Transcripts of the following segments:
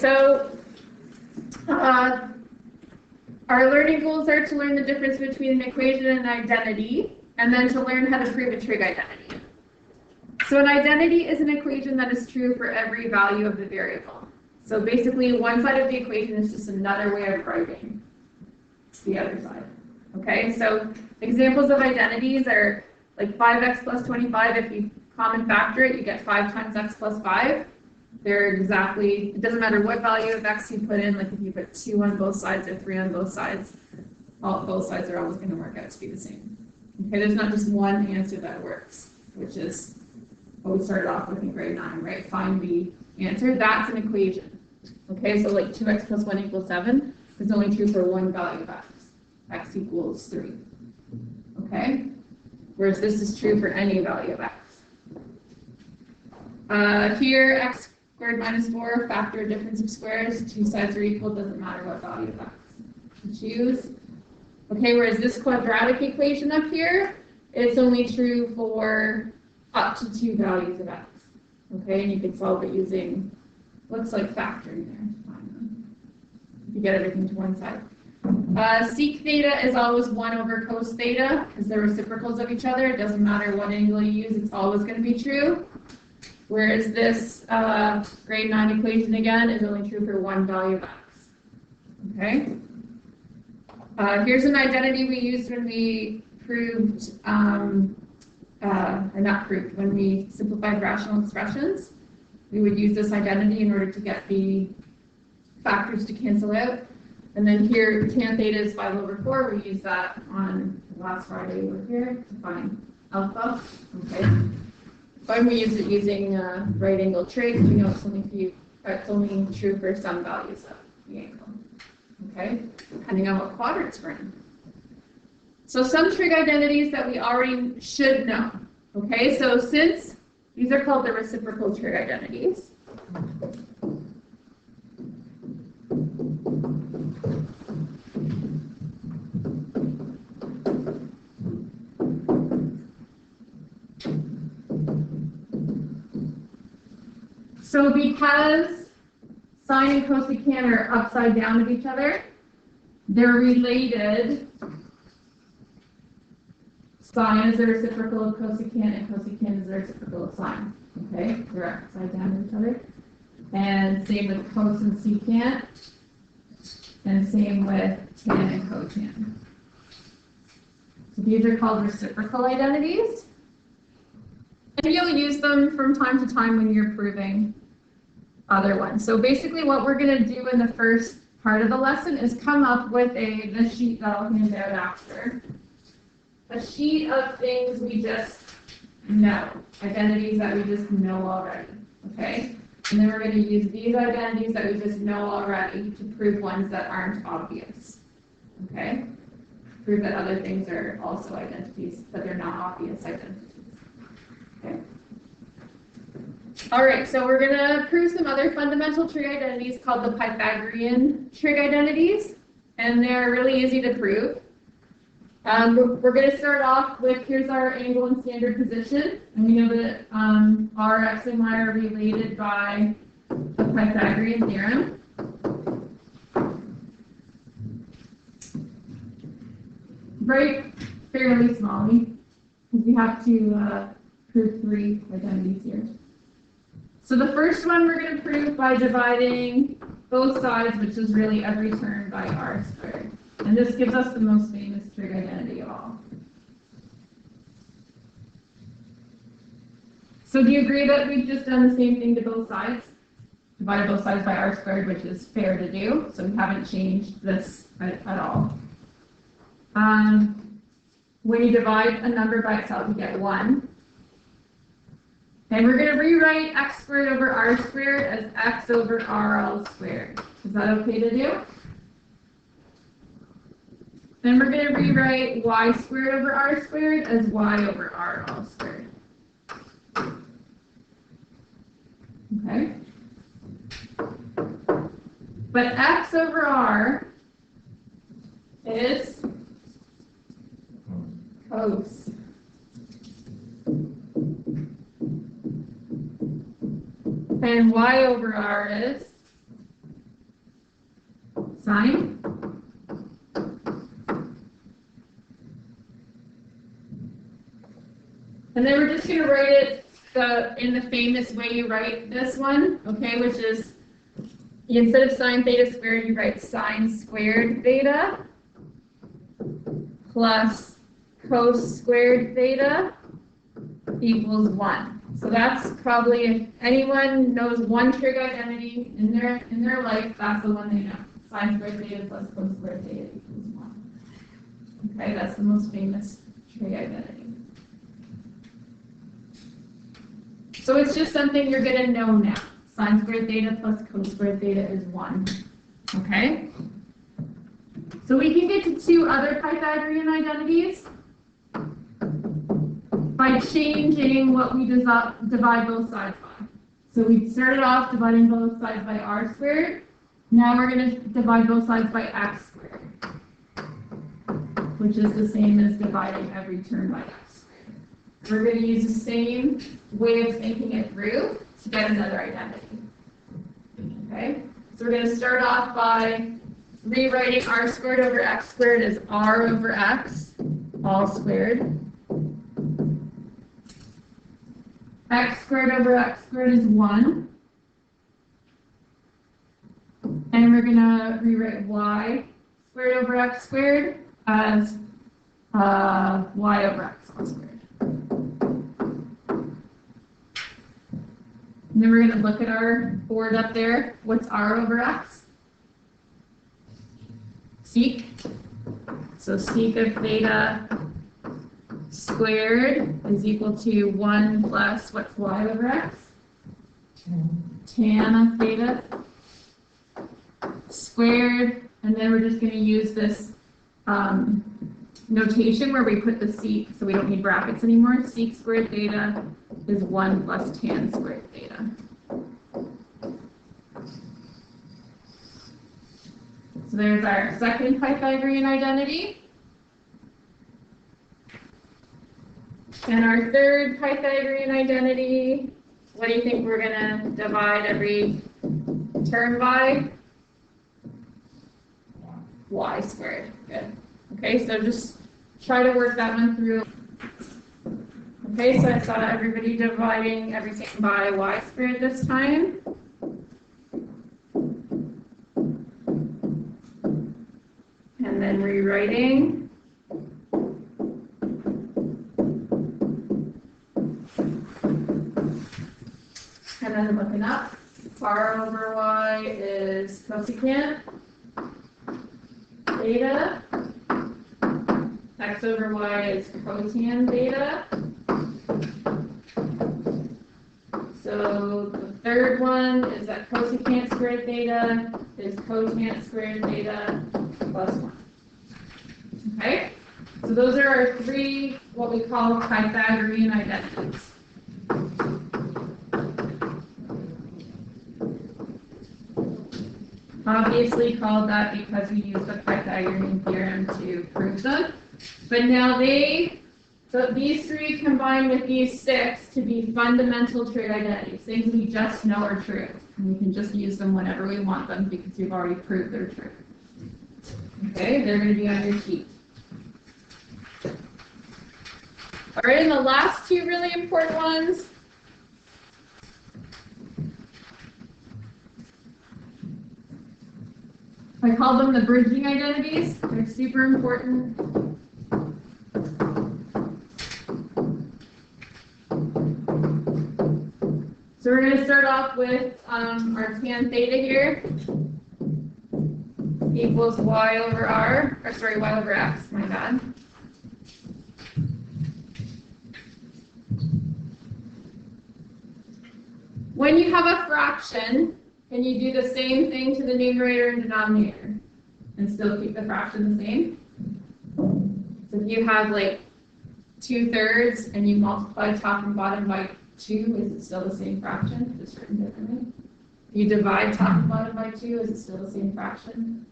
so our learning goals are to learn the difference between an equation and an identity, and then to learn how to prove a trig identity. So an identity is an equation that is true for every value of the variable. So basically, one side of the equation is just another way of writing the other side. Okay, so examples of identities are like 5x plus 25. If you common factor it, you get 5 times x plus 5. They're exactly, it doesn't matter what value of x you put in, like if you put 2 on both sides or 3 on both sides, both sides are always going to work out to be the same. Okay, there's not just one answer that works, which is what we started off with in grade 9, right? Find the answer. That's an equation. Okay, so like 2x plus 1 equals 7 is only true for one value of x. X equals 3. Okay? Whereas this is true for any value of x. Here, x squared minus 4, factor difference of squares. 2 sides are equal, doesn't matter what value of x you choose. Okay, whereas this quadratic equation up here, it's only true for up to 2 values of x. Okay, and you can solve it using, looks like factoring there. You get everything to one side. Sec theta is always 1 over cos theta because they're reciprocals of each other. It doesn't matter what angle you use, it's always going to be true. Whereas this grade 9 equation again is only true for one value of x. Okay. Here's an identity we used when we proved, or not proved, when we simplified rational expressions. We would use this identity in order to get the factors to cancel out. And then here, tan theta is 5 over 4. We used that on last Friday over here to find alpha. Okay. When we use it using right angle trig, we know it's only true for some values of the angle. Okay, depending on what quadrants we're in. So some trig identities that we already should know. Okay, so since these are called the reciprocal trig identities. So because sine and cosecant are upside down of each other, they're related. Sine is the reciprocal of cosecant, and cosecant is the reciprocal of sine. Okay, they're upside down of each other. And same with cos and secant, and same with tan and cotan. So these are called reciprocal identities. And you'll use them from time to time when you're proving other ones. So basically what we're going to do in the first part of the lesson is come up with the sheet that I'll hand out after. A sheet of things we just know, identities that we just know already, okay? And then we're going to use these identities that we just know already to prove ones that aren't obvious, okay? Prove that other things are also identities, but they're not obvious identities, okay? All right, so we're going to prove some other fundamental trig identities called the Pythagorean trig identities, and they're really easy to prove. We're going to start off with, here's our angle and standard position, and we know that our x and y are related by the Pythagorean theorem. Write fairly smallly, because we have to prove 3 identities here. So the first one we're going to prove by dividing both sides, which is really every term, by r squared. And this gives us the most famous trig identity of all. So do you agree that we've just done the same thing to both sides? Divided both sides by r squared, which is fair to do. So we haven't changed this at all. When you divide a number by itself, you get 1. And we're going to rewrite x squared over r squared as x over r all squared. Is that okay to do? Then we're going to rewrite y squared over r squared as y over r all squared. Okay? But x over r is cos. And y over r is sign. And then we're just going to write it in the famous way you write this one, okay, which is instead of sine theta squared, you write sine squared theta plus cos squared theta equals 1. So that's probably, if anyone knows one trig identity in their life, that's the one they know. Sine squared theta plus cos squared theta equals 1. Okay, that's the most famous trig identity. So it's just something you're going to know now. Sine squared theta plus cos squared theta is 1. Okay? So we can get to two other Pythagorean identities by changing what we divide both sides by. So we started off dividing both sides by r squared. Now we're going to divide both sides by x squared, which is the same as dividing every term by x squared. We're going to use the same way of thinking it through to get another identity. Okay? So we're going to start off by rewriting r squared over x squared as r over x, all squared. X squared over x squared is 1. And we're going to rewrite y squared over x squared as y over x all squared. And then we're going to look at our board up there. What's r over x? Sec. So sec of theta squared is equal to 1 plus, what's y over x? Tan of theta squared. And then we're just going to use this notation where we put the sec, so we don't need brackets anymore. Sec squared theta is 1 plus tan squared theta. So there's our second Pythagorean identity. And our third Pythagorean identity, what do you think we're going to divide every term by? Y squared. Good. Okay, so just try to work that one through. Okay, so I saw everybody dividing everything by y squared this time. And then rewriting. And then looking up. R over y is cosecant theta. X over y is cotan theta. So the third one is that cosecant squared theta is cosecant squared theta plus 1. Okay? So those are our three, what we call Pythagorean identities. Obviously called that because we use the Pythagorean theorem to prove them. But now so these three combine with these 6 to be fundamental trig identities, things we just know are true. And we can just use them whenever we want them because we've already proved they're true. Okay, they're going to be on your sheet. All right, and the last two really important ones. I call them the bridging identities. They're super important. So we're going to start off with our tan theta here equals y over r, or sorry, y over x, my bad. When you have a fraction, can you do the same thing to the numerator and denominator and still keep the fraction the same? So if you have like 2/3 and you multiply top and bottom by 2, is it still the same fraction, just written differently? If you divide top and bottom by 2, is it still the same fraction,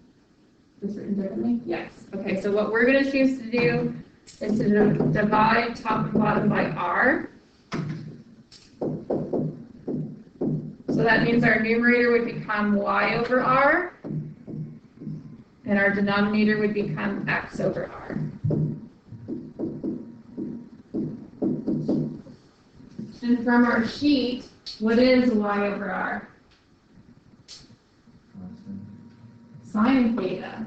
just written differently? Yes. Okay, so what we're going to choose to do is to divide top and bottom by r. So that means our numerator would become y over r. and our denominator would become x over r. And from our sheet, what is y over r? Sine theta.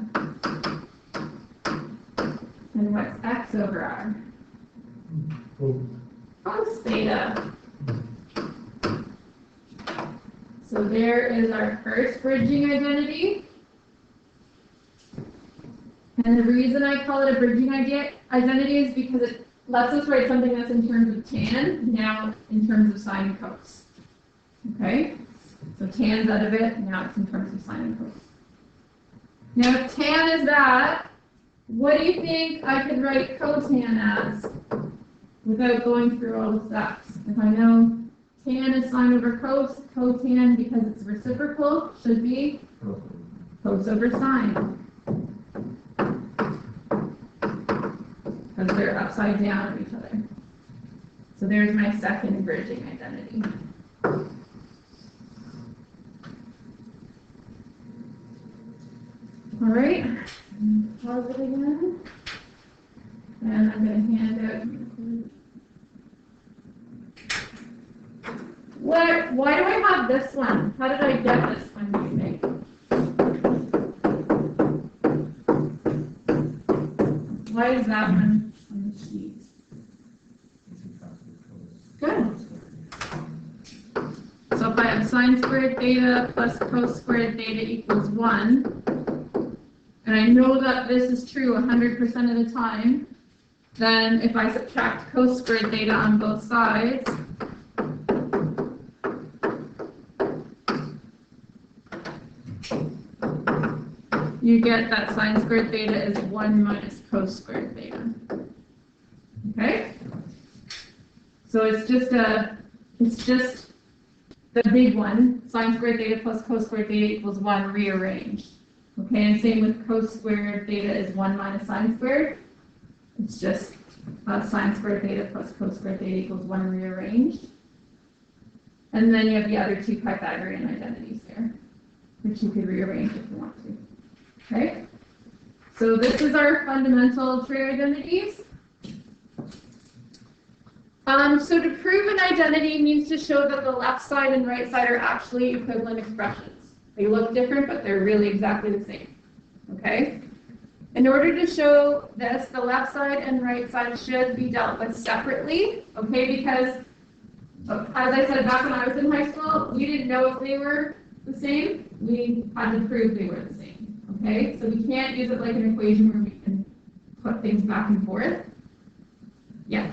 And what's x over r? Cos theta. So there is our first bridging identity. And the reason I call it a bridging identity is because it lets us write something that's in terms of tan, now in terms of sine and cos. Okay? So tan's out of it, now it's in terms of sine and cos. Now if tan is that, what do you think I could write cotan as without going through all the steps? If I know tan is sine over cos, cotan, because it's reciprocal, should be cos over sine. Because they're upside down of each other. So there's my second bridging identity. All right, pause it again. And I'm going to hand out. Why do I have this one? How did I get this one, do you think? Why is that one on the sheet? Good. So if I have sine squared theta plus cos squared theta equals 1, and I know that this is true 100% of the time, then if I subtract cos squared theta on both sides, you get that sine squared theta is 1 minus cos squared theta. Okay? So it's just the big one, sine squared theta plus cos squared theta equals 1 rearranged. Okay, and same with cos squared theta is 1 minus sine squared. It's just sine squared theta plus cos squared theta equals 1 rearranged. And then you have the other two Pythagorean identities there, which you could rearrange if you want to. Okay, so this is our fundamental trig identities. So to prove an identity means to show that the left side and right side are actually equivalent expressions. They look different, but they're really exactly the same. Okay? In order to show this, the left side and right side should be dealt with separately. Okay? Because, as I said back when I was in high school, we didn't know if they were the same. We had to prove they were the same. Okay? So we can't use it like an equation where we can put things back and forth. Yeah.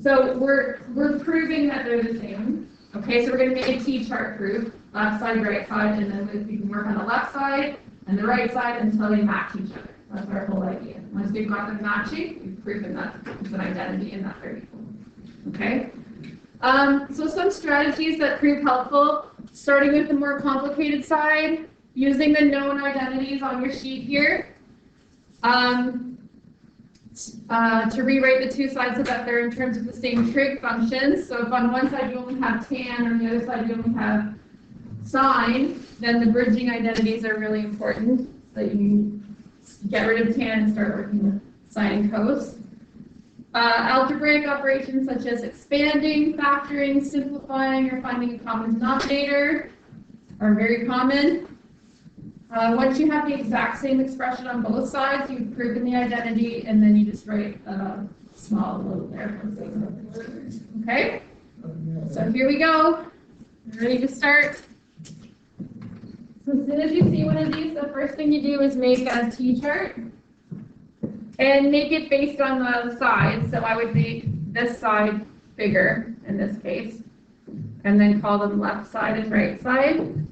So we're proving that they're the same. Okay, so we're going to make a T-chart proof, left side, right side, and then we can work on the left side and the right side until they match each other. That's our whole idea. Once we've got them matching, we've proven that it's an identity and that they're equal. Okay. So some strategies that prove helpful, starting with the more complicated side, using the known identities on your sheet here. To rewrite the two sides so that they're in terms of the same trig functions. So if on one side you only have tan, on the other side you only have sine, then the bridging identities are really important. So you get rid of tan and start working with sine and cos. Algebraic operations such as expanding, factoring, simplifying, or finding a common denominator are very common. Once you have the exact same expression on both sides, you've proven the identity, and then you just write a small little there. Okay? So here we go. Ready to start? So as soon as you see one of these, the first thing you do is make a T-chart. And make it based on the sides. So I would make this side bigger, in this case. And then call them left side and right side.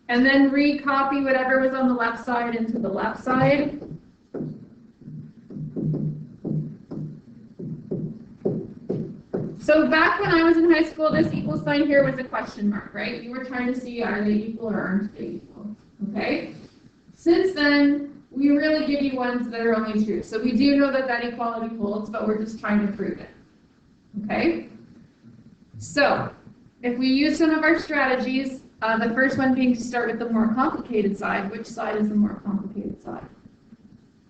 And then recopy whatever was on the left side into the left side. So back when I was in high school, this equal sign here was a question mark, right? You were trying to see are they equal or aren't they equal, okay? Since then, we really give you ones that are only true. So we do know that that equality holds, but we're just trying to prove it, okay? So if we use some of our strategies, the first one being to start with the more complicated side. Which side is the more complicated side?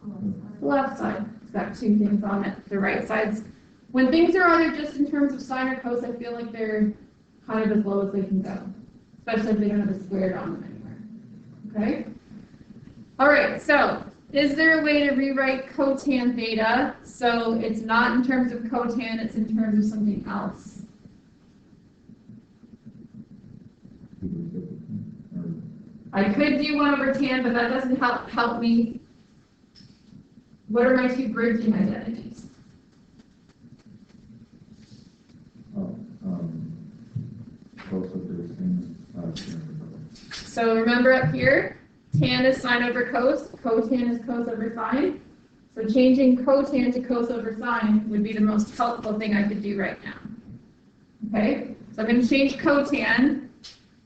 The left side. It's got two things on it. The right side's, when things are either just in terms of sine or cos, I feel like they're kind of as low as they can go, especially if they don't have a squared on them anywhere. Okay? All right, so is there a way to rewrite cotan theta so it's not in terms of cotan, it's in terms of something else? I could do 1 over tan, but that doesn't help me. What are my two bridging identities? So remember up here, tan is sine over cos, cotan is cos over sine. So changing cotan to cos over sine would be the most helpful thing I could do right now. Okay, so I'm going to change cotan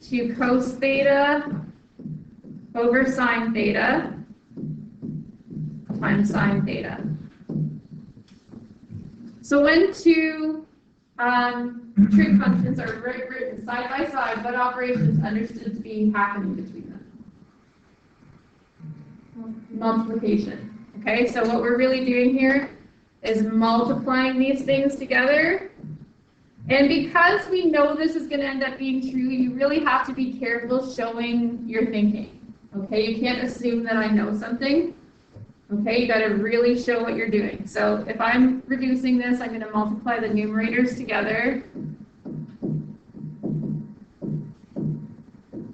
to cos theta over sine theta times sine theta. So when two trig functions are written side by side, what operations understood to be happening between them? Multiplication. Okay, so what we're really doing here is multiplying these things together. And because we know this is going to end up being true, you really have to be careful showing your thinking. Okay, you can't assume that I know something. Okay, you got to really show what you're doing. So if I'm reducing this, I'm going to multiply the numerators together.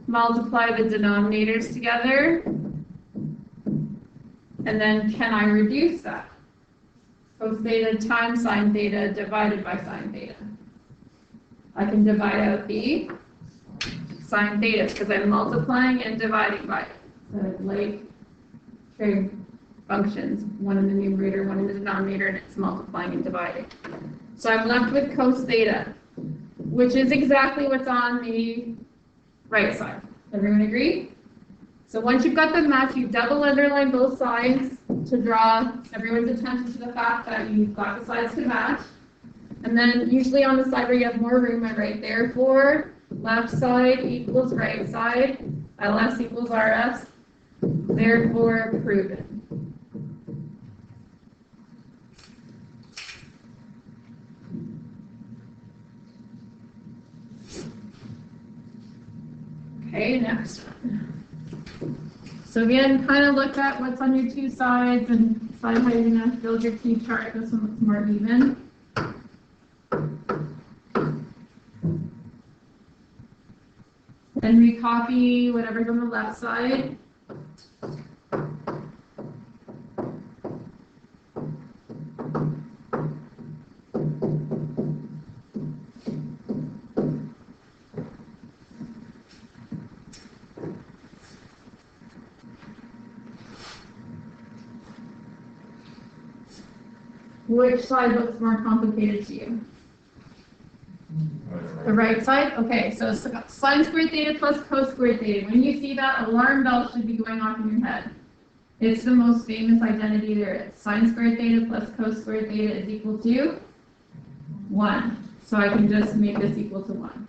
Multiply the denominators together. And then can I reduce that? Cos theta times sine theta divided by sine theta. I can divide out the sine theta because I'm multiplying and dividing by it. So like trig functions, one in the numerator, one in the denominator, and it's multiplying and dividing. So I'm left with cos theta, which is exactly what's on the right side. Everyone agree? So once you've got them matched, you double underline both sides to draw everyone's attention to the fact that you've got the sides to match. And then usually on the side where you have more room, I write therefore left side equals right side, LS equals RS, therefore proven. Okay, next one. So again, kind of look at what's on your two sides and decide how you're going to build your T chart. This one looks more even. Then recopy whatever's on the left side. Which side looks more complicated to you? The right side? Okay, so sine squared theta plus cos squared theta. When you see that, alarm bell should be going off in your head. It's the most famous identity there is. Sine squared theta plus cos squared theta is equal to 1. So I can just make this equal to 1.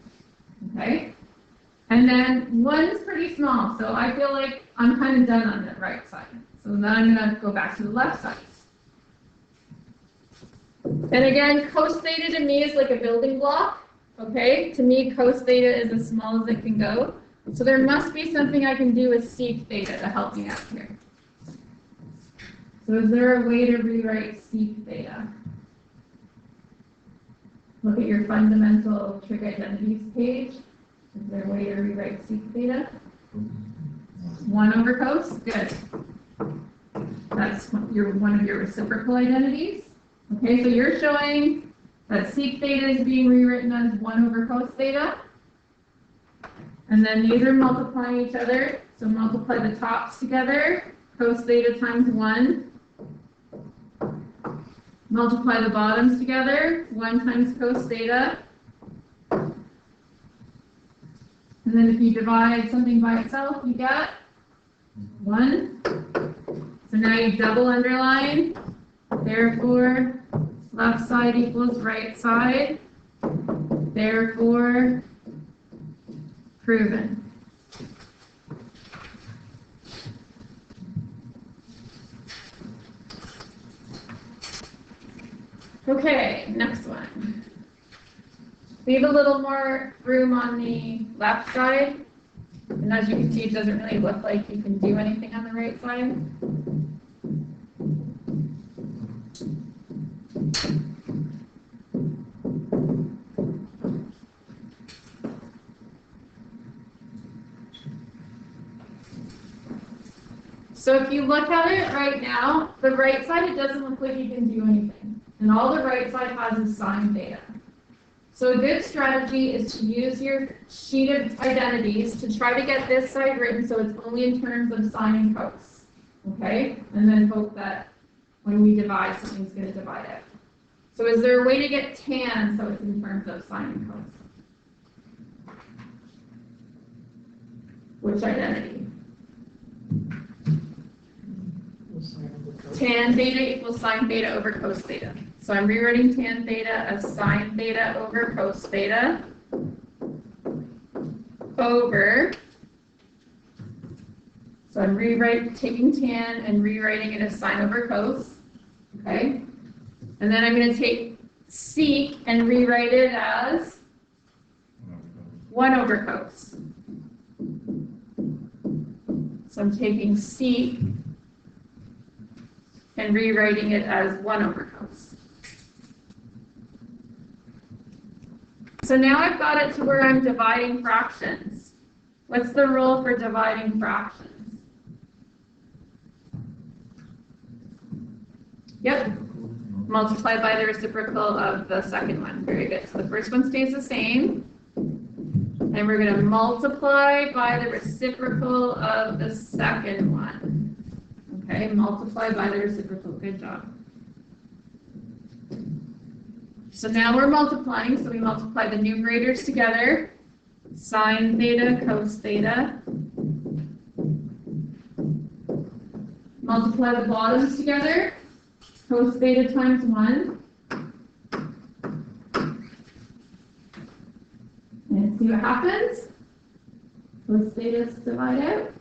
Okay? And then 1 is pretty small, so I feel like I'm kind of done on the right side. So then I'm going to go back to the left side. And again, cos theta to me is like a building block, okay? To me, cos theta is as small as it can go. So there must be something I can do with sec theta to help me out here. So is there a way to rewrite sec theta? Look at your fundamental trig identities page. Is there a way to rewrite sec theta? 1 over cos? Good. That's one of your reciprocal identities. Okay, so you're showing that sec theta is being rewritten as 1 over cos theta. And then these are multiplying each other. So multiply the tops together. Cos theta times 1. Multiply the bottoms together. 1 times cos theta. And then if you divide something by itself, you get 1. So now you double underline. Therefore, left side equals right side. Therefore, proven. Okay, next one. Leave a little more room on the left side. And as you can see, it doesn't really look like you can do anything on the right side. So if you look at it right now, the right side, it doesn't look like you can do anything. And all the right side has is sine theta. So a good strategy is to use your sheet of identities to try to get this side written so it's only in terms of sine and cos. Okay? And then hope that when we divide, something's going to divide out. So is there a way to get tan so it's in terms of sine and cos? Which identity? Tan theta equals sine theta over cos theta. So I'm rewriting tan theta as sine theta over cos theta over, so I'm taking tan and rewriting it as sine over cos, okay? And then I'm going to take sec and rewrite it as 1 over cos. So I'm taking sec and rewriting it as 1 over cos. So now I've got it to where I'm dividing fractions. What's the rule for dividing fractions? Yep. Multiply by the reciprocal of the second one. Very good. So the first one stays the same. And we're going to multiply by the reciprocal of the second one. Okay, multiply by the reciprocal. Good job. So now we're multiplying, so we multiply the numerators together. Sine theta, cos theta. Multiply the bottoms together. Cos theta times 1. And see what happens. Cos theta divide out.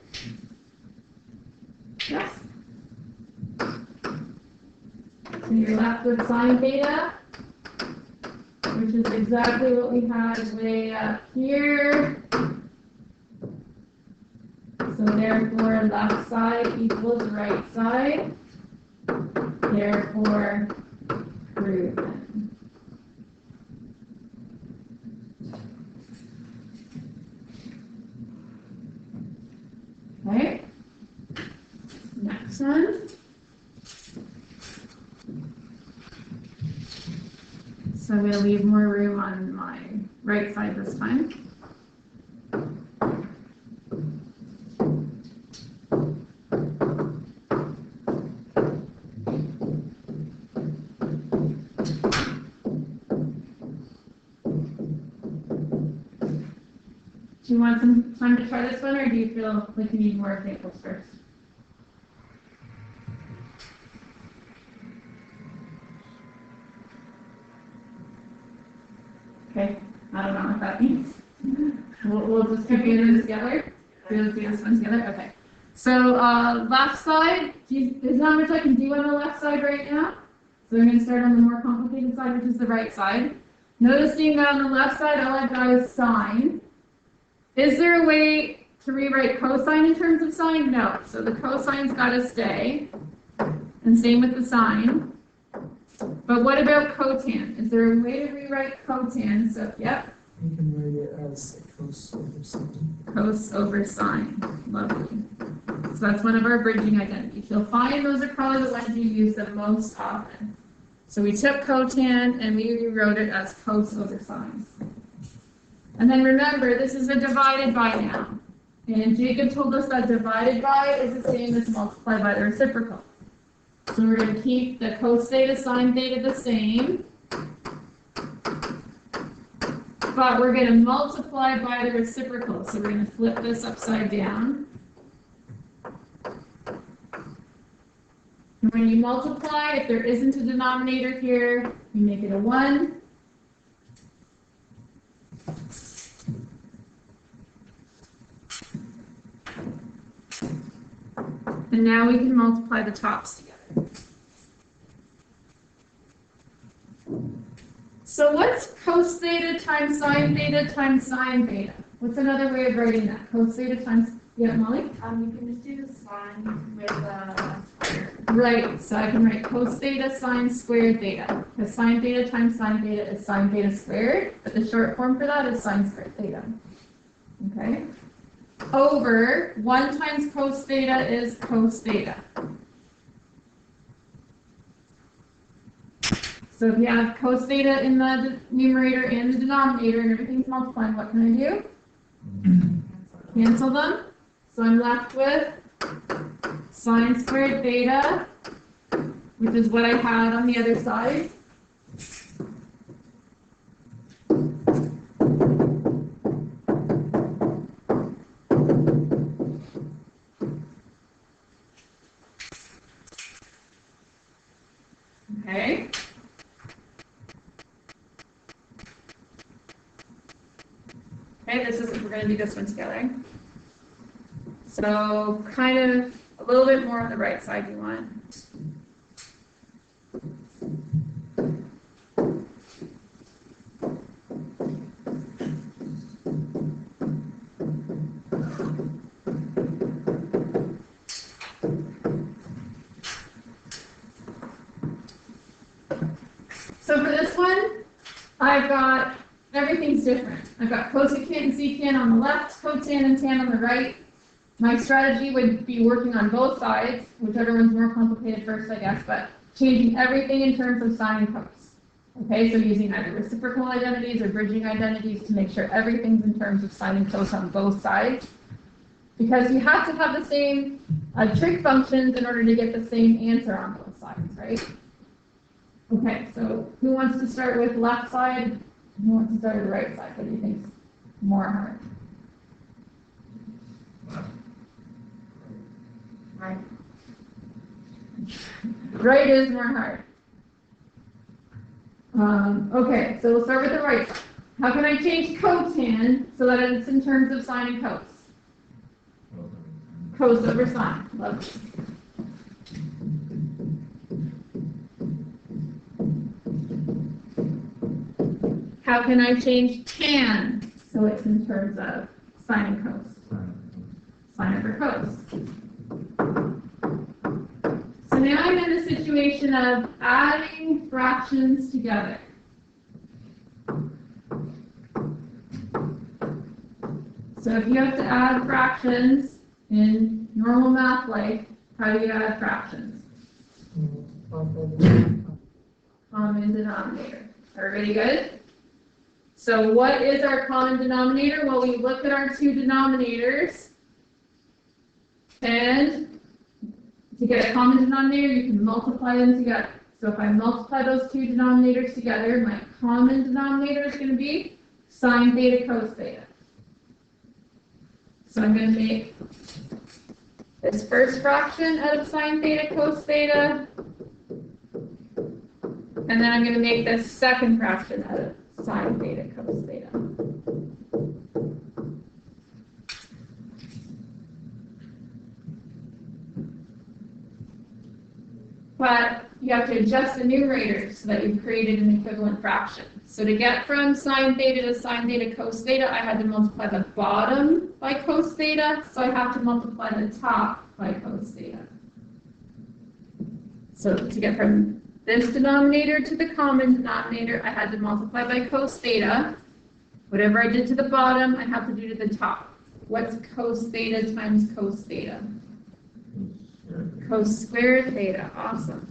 Yes. So you're left with sine theta, which is exactly what we had way up here. So therefore, left side equals right side. Therefore, proven. Okay. Next one. So I'm going to leave more room on my right side this time. Do you want some time to try this one, or do you feel like you need more examples first? Okay, I don't know what that means. We'll just keep doing this together. We'll do this one together. Okay. So left side, there's not much I can do on the left side right now. So I'm going to start on the more complicated side, which is the right side. Noticing that on the left side, all I've got is sine. Is there a way to rewrite cosine in terms of sine? No. So the cosine's got to stay. And same with the sine. But what about cotan? Is there a way to rewrite cotan? So, yep. You can write it as cos over sine. Cos over sine. Lovely. So that's one of our bridging identities. You'll find those are probably the ones you use the most often. So we took cotan and we rewrote it as cos over sine. And then remember, this is a divided by now. And Jacob told us that divided by is the same as multiply by the reciprocal. So we're going to keep the cos theta, sine theta the same. But we're going to multiply by the reciprocal. So we're going to flip this upside down. And when you multiply, if there isn't a denominator here, you make it a 1. And now we can multiply the tops together. So what's cos theta times sine theta times sine theta? What's another way of writing that? Cos theta times, yeah, Molly? You can just do the sine with square. Right, so I can write cos theta sine squared theta. Because sine theta times sine theta is sine theta squared, but the short form for that is sine squared theta. Okay? Over 1 times cos theta is cos theta. So if you have cos theta in the numerator and the denominator and everything's multiplying, what can I do? Cancel them. So I'm left with sine squared theta, which is what I had on the other side. Okay. Okay, we're going to do this one together. So kind of a little bit more on the right side you want. So for this one, I've got, everything's different. I've got cosecant and secant on the left, cotan and tan on the right. My strategy would be working on both sides, whichever one's more complicated first, I guess, but changing everything in terms of sine and cos. Okay, so using either reciprocal identities or bridging identities to make sure everything's in terms of sine and cos on both sides. Because you have to have the same trig functions in order to get the same answer on both sides, right? Okay, so who wants to start with left side? Who wants to start with the right side? What do you think's more hard? Right. Right is more hard. Okay, so we'll start with the right side. How can I change cotan so that it's in terms of sine and cos? Cos over sine. Lovely. How can I change tan so it's in terms of sine and cos? Sine over cos. So now I'm in the situation of adding fractions together. So if you have to add fractions in normal math life, how do you add fractions? Common denominator. Everybody good? So what is our common denominator? Well, we look at our two denominators, and to get a common denominator, you can multiply them together. So if I multiply those two denominators together, my common denominator is going to be sine theta cos theta. So I'm going to make this first fraction out of sine theta cos theta, and then I'm going to make this second fraction out of sine theta cos theta. But you have to adjust the numerator so that you've created an equivalent fraction. So to get from sine theta to sine theta cos theta, I had to multiply the bottom by cos theta, so I have to multiply the top by cos theta. So to get from this denominator to the common denominator, I had to multiply by cos theta. Whatever I did to the bottom, I have to do to the top. What's cos theta times cos theta? Cos squared theta. Awesome.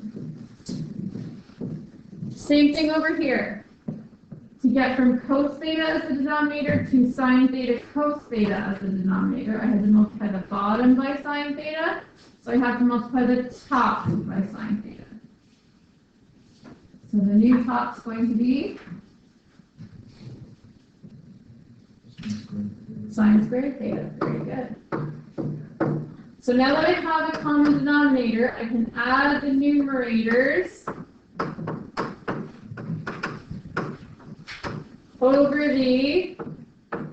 Same thing over here. To get from cos theta as the denominator to sine theta cos theta as the denominator, I had to multiply the bottom by sine theta. So I have to multiply the top by sine theta. So the new top is going to be sine squared theta. Very good. So now that I have a common denominator, I can add the numerators over the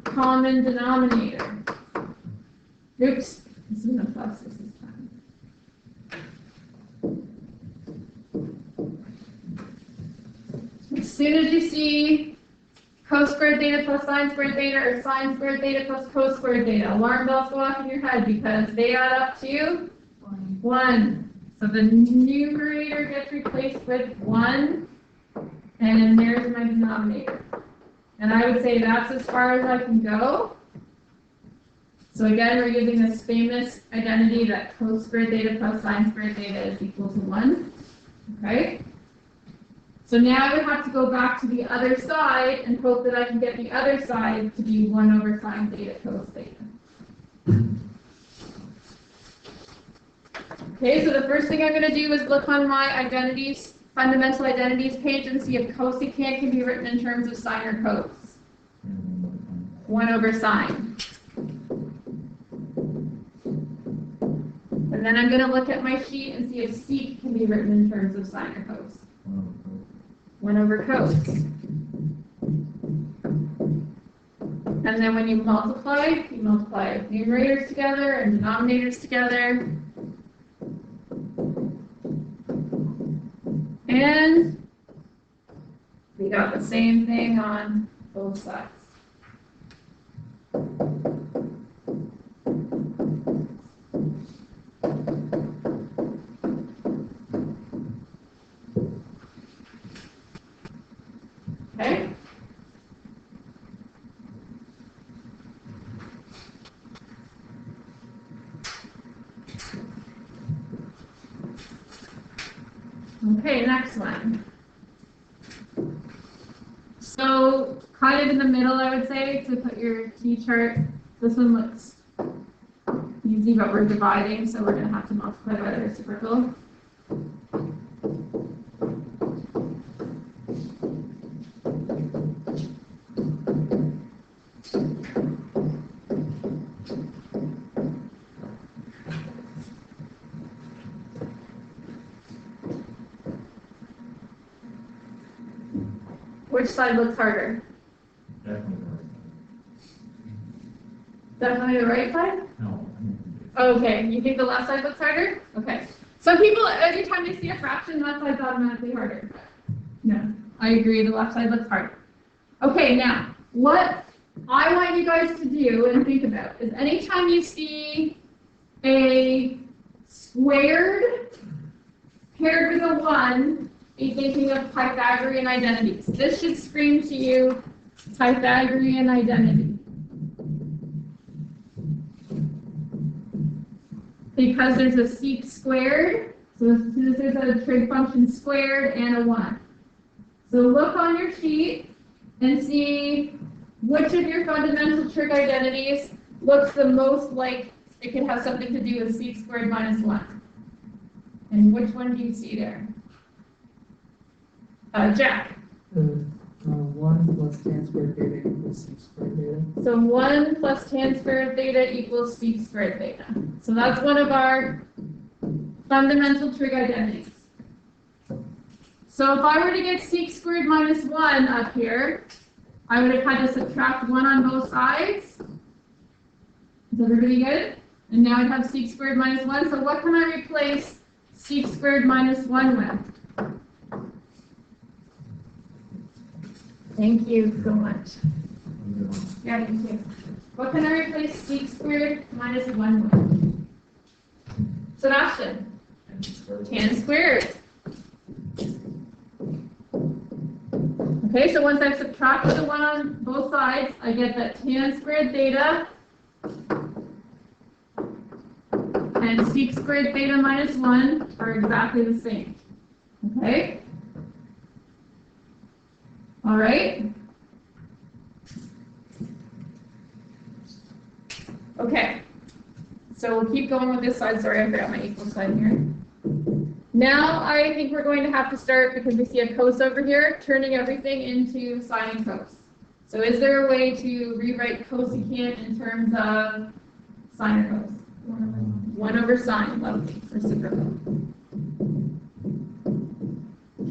common denominator. Oops, this is a plus this time. soon as you see cos squared theta plus sine squared theta or sine squared theta plus cos squared theta, alarm bells go off in your head because they add up to 1. So the numerator gets replaced with 1, and there's my denominator. And I would say that's as far as I can go. So again, we're using this famous identity that cos squared theta plus sine squared theta is equal to 1. Okay? So now I would have to go back to the other side and hope that I can get the other side to be 1 over sine theta cos theta. Okay, so the first thing I'm going to do is look on my identities, fundamental identities page and see if cosecant can be written in terms of sine or cos. 1 over sine. And then I'm going to look at my sheet and see if sec can be written in terms of sine or cos. 1 over cos. And then when you multiply numerators together and denominators together. And we got the same thing on both sides. Okay. Okay, next one. So kind of in the middle, I would say, to put your t-chart. This one looks easy, but we're dividing, so we're going to have to multiply by the reciprocal. Which side looks harder? Definitely the right side? No. Okay, you think the left side looks harder? Okay. Some people, every time they see a fraction, that side's automatically harder. No, I agree, the left side looks harder. Okay, now, what I want you guys to do and think about is anytime you see a squared paired with a 1, be thinking of Pythagorean identities. This should scream to you Pythagorean identity. Because there's a sec squared, so there's a trig function squared and a 1. So look on your sheet and see which of your fundamental trig identities looks the most like it could have something to do with sec squared minus 1. And which one do you see there? Jack. 1 plus tan squared theta equals sec squared theta. So 1 plus tan squared theta equals sec squared theta. So that's one of our fundamental trig identities. So if I were to get sec squared minus 1 up here, I would have had to subtract 1 on both sides. Is everybody good? And now I'd have sec squared minus 1. So what can I replace sec squared minus 1 with? Thank you so much. Yeah, thank you. What can I replace sec squared minus 1 with? Sebastian? Tan squared. Okay, so once I've subtracted the 1 on both sides, I get that tan squared theta and sec squared theta minus 1 are exactly the same. Okay? All right? Okay. So we'll keep going with this side. Sorry, I forgot my equal sign here. Now I think we're going to have to start, because we see a cos over here, turning everything into sine and cos. So is there a way to rewrite cosecant in terms of sine or cos? 1 over sine, lovely, reciprocal.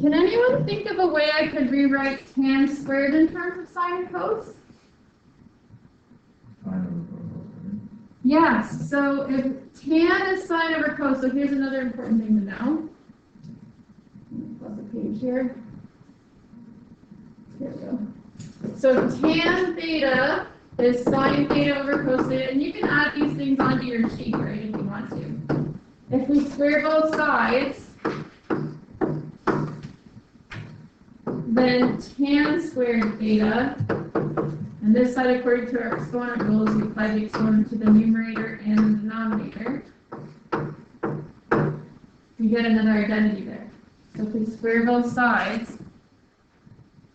Can anyone think of a way I could rewrite tan squared in terms of sine and cos? Yes, so if tan is sine over cos, so here's another important thing to know. Plus a page here. Here we go. So tan theta is sine theta over cos theta, and you can add these things onto your sheet, right, if you want to. If we square both sides, then tan squared theta, and this side, according to our exponent rules, we apply the exponent to the numerator and the denominator. We get another identity there. So if we square both sides, as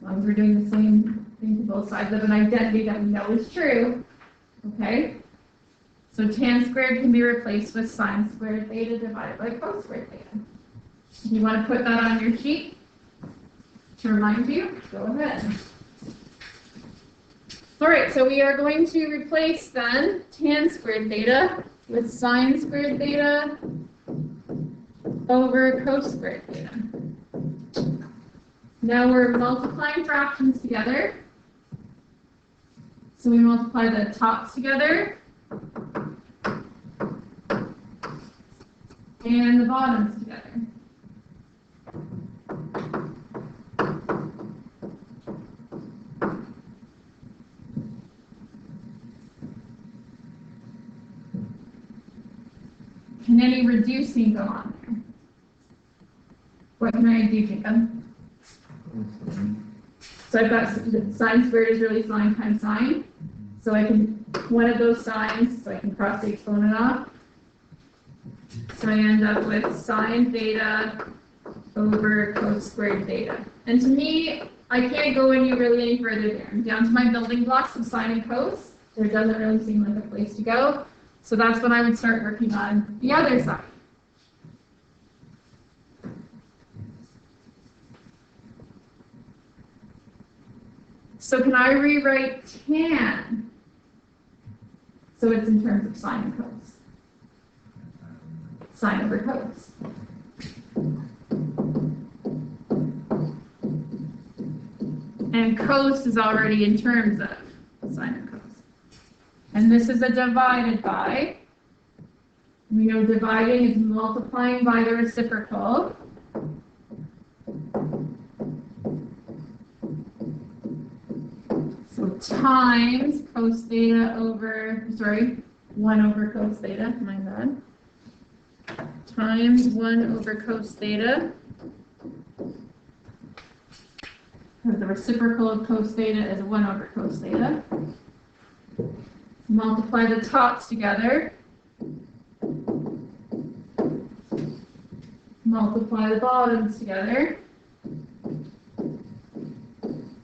long as we're doing the same thing to both sides of an identity that we know is true, okay? So tan squared can be replaced with sine squared theta divided by cos squared theta. If you want to put that on your sheet to remind you, go ahead. All right, so we are going to replace then tan squared theta with sine squared theta over cos squared theta. Now we're multiplying fractions together. So we multiply the tops together and the bottoms together. Can any reducing go on there? What can I do, Jacob? So I've got sine squared is really sine times sine. So I can, one of those sines, so I can cross the exponent off. So I end up with sine theta over cos squared theta. And to me, I can't go really any further there. I'm down to my building blocks of sine and cos. There doesn't really seem like a place to go. So that's when I would start working on the other side. So can I rewrite tan? So it's in terms of sine and cos. Sine over cos. And cos is already in terms of sine and cos. And this is a divided by. We know dividing is multiplying by the reciprocal. So times cos theta over, 1 over cos theta, my bad. Times 1 over cos theta. Because the reciprocal of cos theta is 1 over cos theta. Multiply the tops together. Multiply the bottoms together.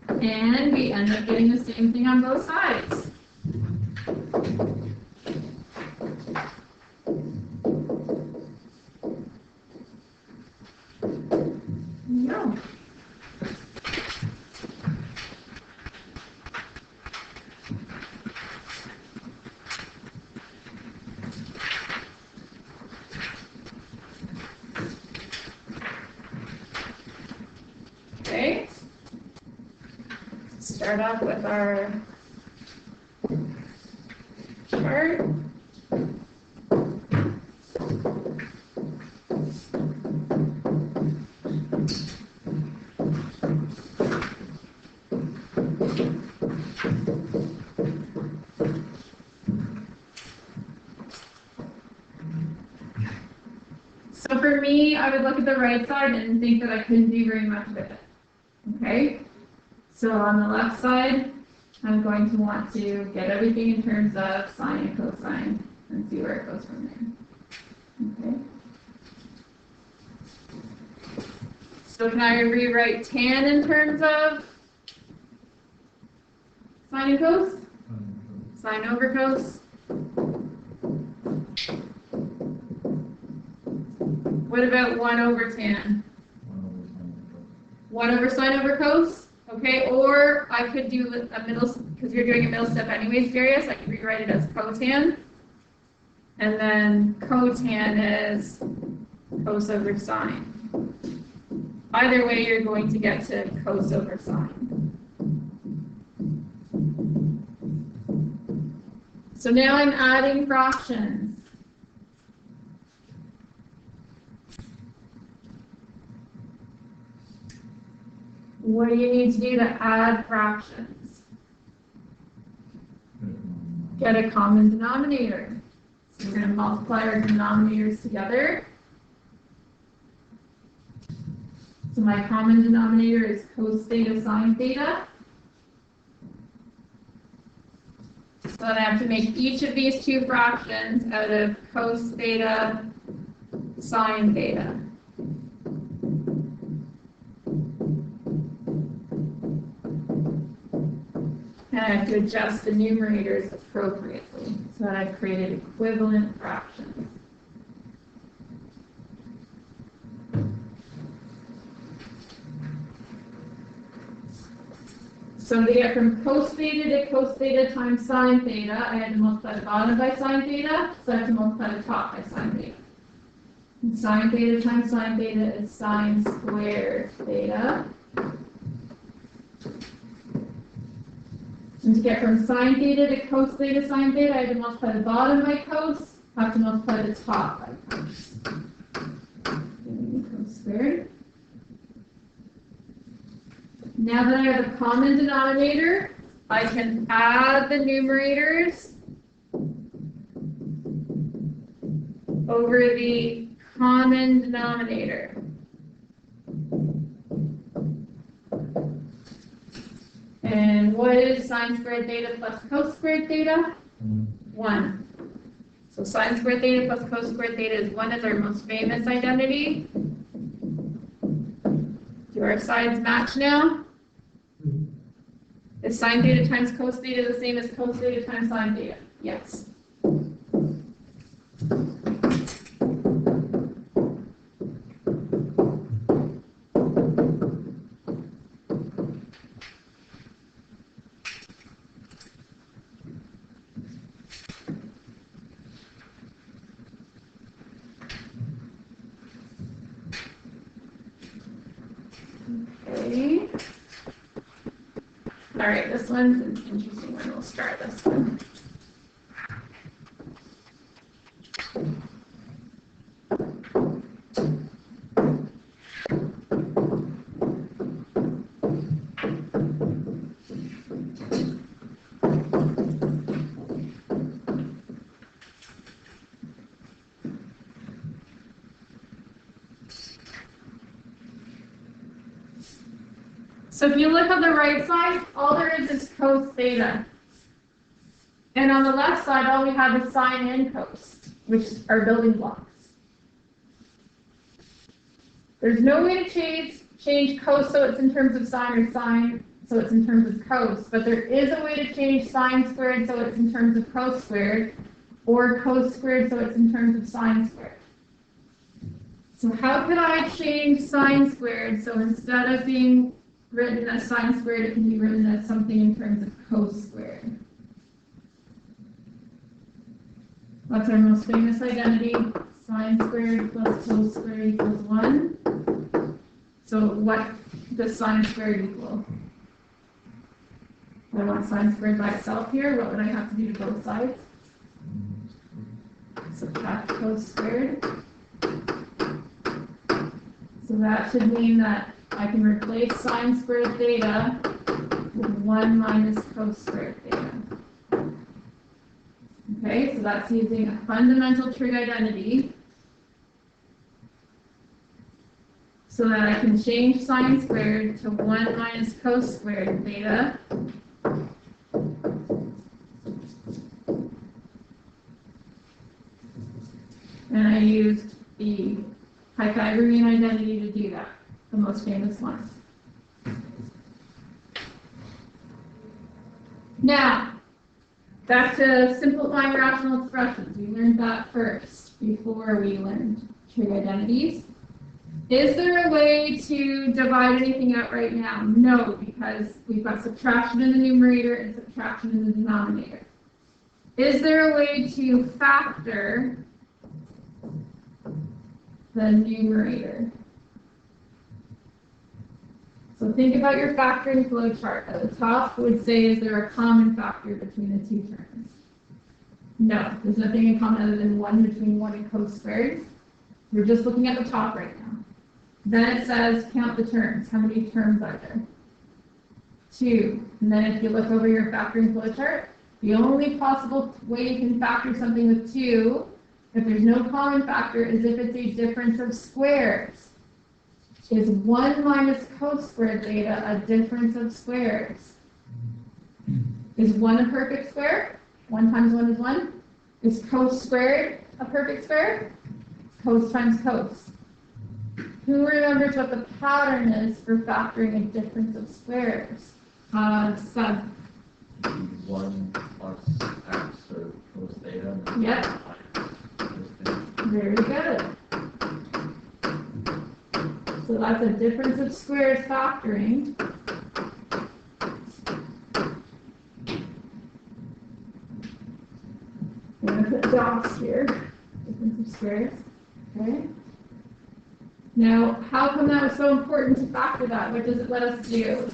And we end up getting the same thing on both sides. There you go. Okay. Start off with our chart. So for me, I would look at the right side and think that I couldn't do very much with it. Okay? So on the left side, I'm going to want to get everything in terms of sine and cosine and see where it goes from there. Okay. So can I rewrite tan in terms of sine and cos? Sine over cos? What about 1 over tan? 1 over sine over cos? Okay, or I could do a middle, because you're doing a middle step anyways, Darius, I could rewrite it as cotan. And then cotan is cos over sine. Either way, you're going to get to cos over sine. So now I'm adding fractions. what do you need to do to add fractions? Get a common denominator. So we're going to multiply our denominators together. So my common denominator is cos theta sine theta. So then I have to make each of these two fractions out of cos theta sine theta. And I have to adjust the numerators appropriately so that I've created equivalent fractions. So to get from cos theta to cos theta times sine theta, I had to multiply the bottom by sine theta, so I have to multiply the top by sine theta. And sine theta times sine theta is sine squared theta. And to get from sine theta to cos theta sine theta, I have to multiply the bottom by cos, I have to multiply the top by cos. Cos squared. Now that I have a common denominator, I can add the numerators over the common denominator. And what is sine squared theta plus cos squared theta? 1. So sine squared theta plus cos squared theta is 1 as our most famous identity. Do our sides match now? Is sine theta times cos theta the same as cos theta times sine theta? Yes. Okay. All right, this one's an interesting one. We'll start this one. So if you look on the right side, all there is cos theta. And on the left side, all we have is sine and cos, which are building blocks. There's no way to change cos so it's in terms of sine or sine so it's in terms of cos, but there is a way to change sine squared so it's in terms of cos squared, or cos squared so it's in terms of sine squared. So how could I change sine squared so instead of being written as sine squared, it can be written as something in terms of cos squared? What's our most famous identity? Sine squared plus cos squared equals 1. So what does sine squared equal? I want sine squared by itself here. What would I have to do to both sides? Subtract cos squared. So that should mean that I can replace sine squared theta with 1 minus cos squared theta. Okay, so that's using a fundamental trig identity so that I can change sine squared to 1 minus cos squared theta. And I used the Pythagorean identity to do that, the most famous one. Now, back to simplifying rational expressions. We learned that first before we learned trig identities. Is there a way to divide anything out right now? No, because we've got subtraction in the numerator and subtraction in the denominator. Is there a way to factor the numerator? So think about your factoring flow chart. At the top would say, is there a common factor between the two terms? No, there's nothing in common other than 1 between 1 and cos squared. We're just looking at the top right now. Then it says, count the terms. How many terms are there? 2. And then if you look over your factoring flowchart, the only possible way you can factor something with 2, if there's no common factor, is if it's a difference of squares. Is 1 minus cos squared theta a difference of squares? Is 1 a perfect square? 1 times 1 is 1. Is cos squared a perfect square? Cos times cos. Who remembers what the pattern is for factoring a difference of squares? Sub. 1 plus x or cos theta. Yep. Very good. So that's a difference of squares factoring. I'm going to put dots here. Difference of squares. Okay. Now, how come that was so important to factor that? What does it let us do?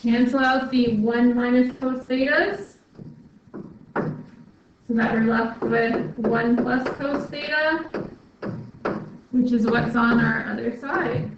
Cancel out the 1 minus cos thetas. So that we're left with 1 plus cos theta, which is what's on our other side.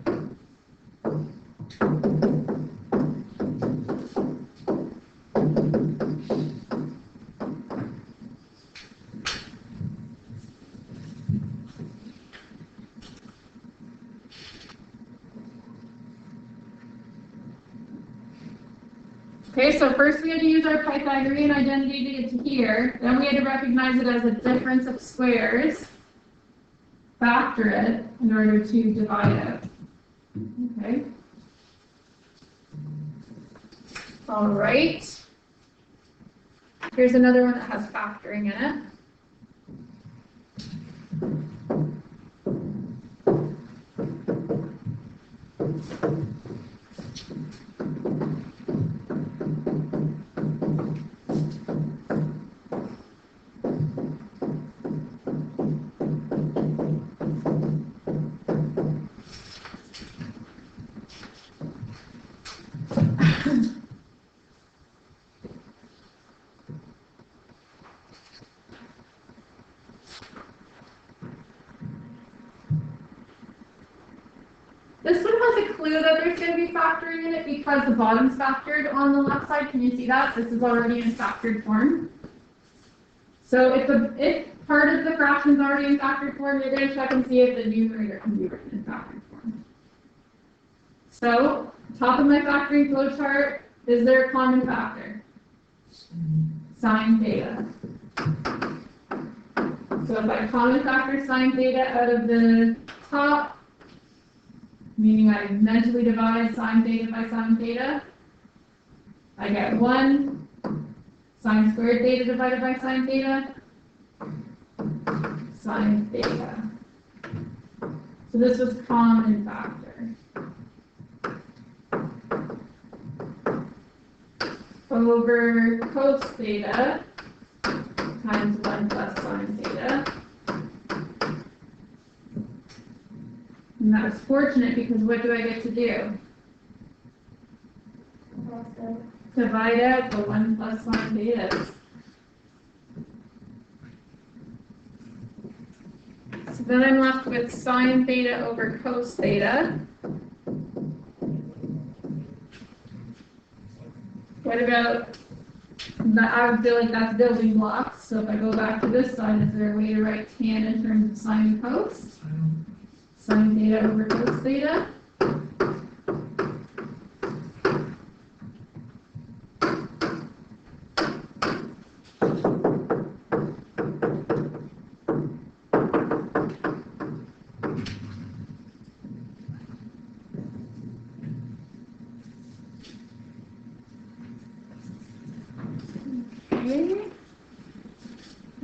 Okay, so first we had to use our Pythagorean identity to get to here. Then we had to recognize it as a difference of squares, factor it in order to divide it. Okay. All right. Here's another one that has factoring in it. This one has a clue that there's going to be factoring in it because the bottom's factored on the left side. Can you see that? This is already in factored form. So if part of the fraction is already in factored form, you're going to check and see if the numerator can be written in factored form. So, top of my factoring flowchart, is there a common factor? Sine theta. So if I common factor sine theta out of the top, meaning I mentally divide sine theta by sine theta, I get 1 sine squared theta divided by sine theta, sine theta. So this was common factor. Over cos theta times 1 plus sine theta. And that was fortunate because what do I get to do? Divide out the 1 plus sine theta. So then I'm left with sine theta over cos theta. What about, I feel like that's building blocks, so if I go back to this side, is there a way to write tan in terms of sine and cos? Sine theta over cos theta. Okay.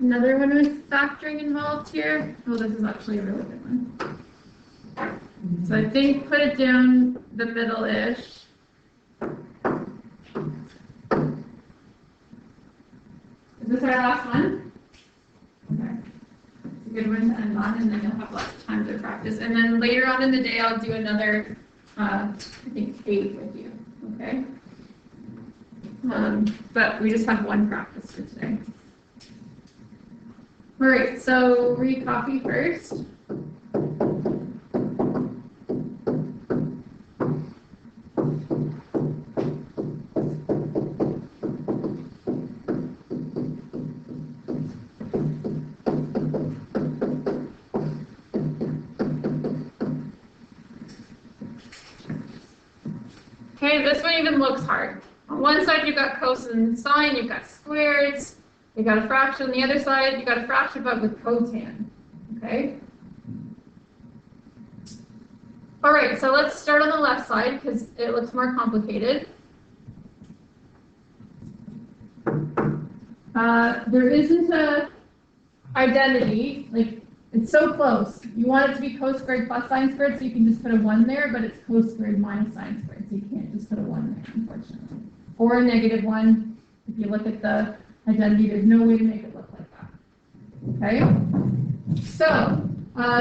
Another one with factoring involved here. Oh, this is actually a really good one. So I think put it down the middle-ish. Is this our last one? Okay. It's a good one to end on, and then you'll have lots of time to practice. And then later on in the day, I'll do another, I think, 8 with you. Okay? But we just have one practice for today. All right, so read copy first. Okay, this one even looks hard. On one side you've got cos and sine, you've got squares, you've got a fraction. On the other side you've got a fraction but with cotan. Okay? All right, so let's start on the left side because it looks more complicated. There isn't a identity, like it's so close. You want it to be cos squared plus sine squared, so you can just put a 1 there, but it's cos squared minus sine squared, so you can't just put a 1 there, unfortunately. Or a negative 1. If you look at the identity, there's no way to make it look like that. Okay? So,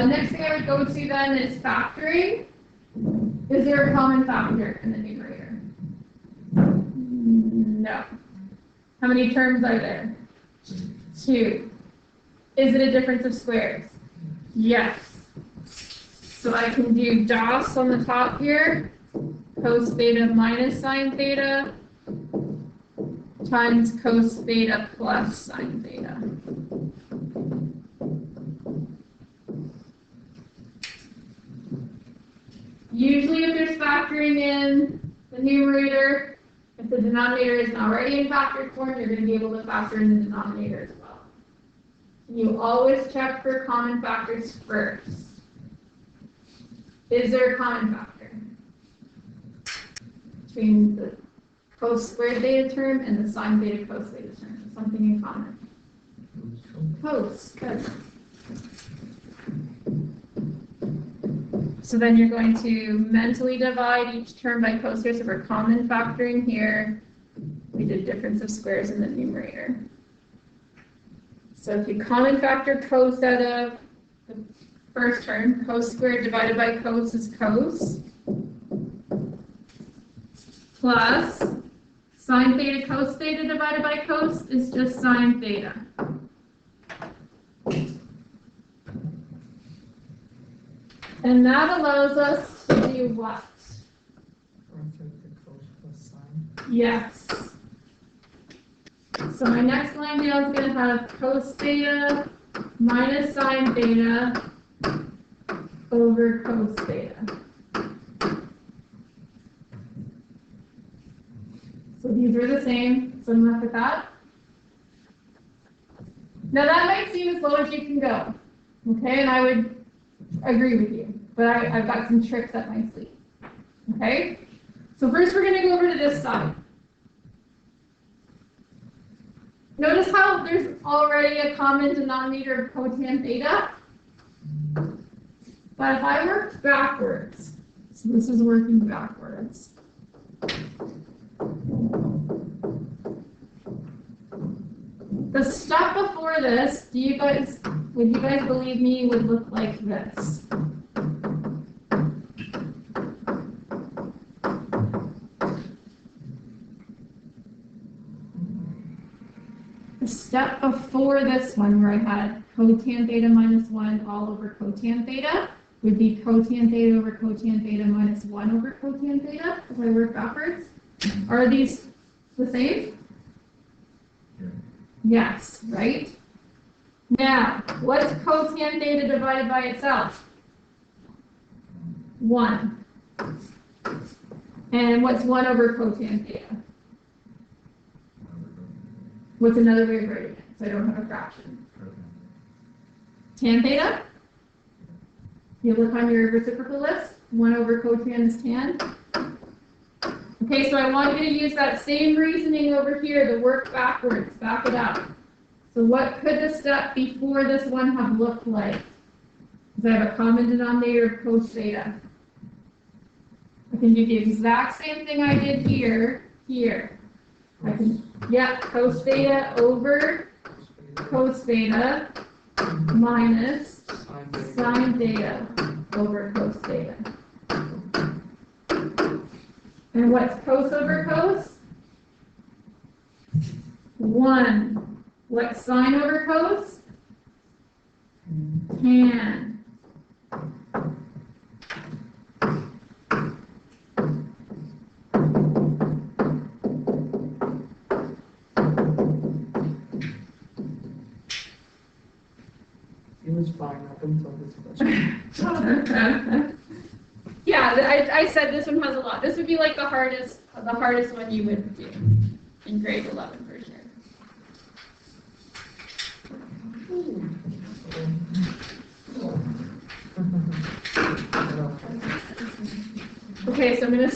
next thing I would go to then is factoring. Is there a common factor in the numerator? No. How many terms are there? 2. Is it a difference of squares? Yes. So I can do DOS on the top here, cos theta minus sine theta, times cos theta plus sine theta. Usually if there's factoring in the numerator, if the denominator isn't already in factored form, you're going to be able to factor in the denominator as well. You always check for common factors first. Is there a common factor between the cos squared theta term and the sine theta cos theta term? Something in common. Cos. Good. So then you're going to mentally divide each term by cos here. So for common factoring here, we did difference of squares in the numerator. So if you common factor cos out of the first term, cos squared divided by cos is cos, plus sine theta cos theta divided by cos is just sine theta. And that allows us to do what? Yes. So my next line down is going to have cos theta minus sine theta over cos theta. So these are the same, so I'm left with that. Now that might seem as low as you can go, okay, and I would agree with you, but I've got some tricks up my sleeve, okay? So first we're going to go over to this side. Notice how there's already a common denominator of cotan theta? But if I work backwards, so this is working backwards. The step before this, would you guys believe me, would look like this. The step before this one, where I had cotan theta minus 1 all over cotan theta, would be cotan theta over cotan theta minus 1 over cotan theta, if I work backwards. Are these the same? Yes, right? Now, what's cotan theta divided by itself? 1. And what's 1 over cotan theta? What's another way of writing it? So I don't have a fraction. Tan theta? You look on your reciprocal list. 1 over cotan is tan. Okay, so I want you to use that same reasoning over here to work backwards. Back it up. So what could the step before this one have looked like? Because I have a common denominator of cos theta. I can do the exact same thing I did here. I can, cos theta over cos theta minus sine theta over cos theta. And what's cos over cos? 1. What's sine over cos? Tan. It was fine up until this question. Yeah, Yeah, I said this one has a lot. This would be like the hardest one you would do in grade 11 for sure. Okay, so I'm gonna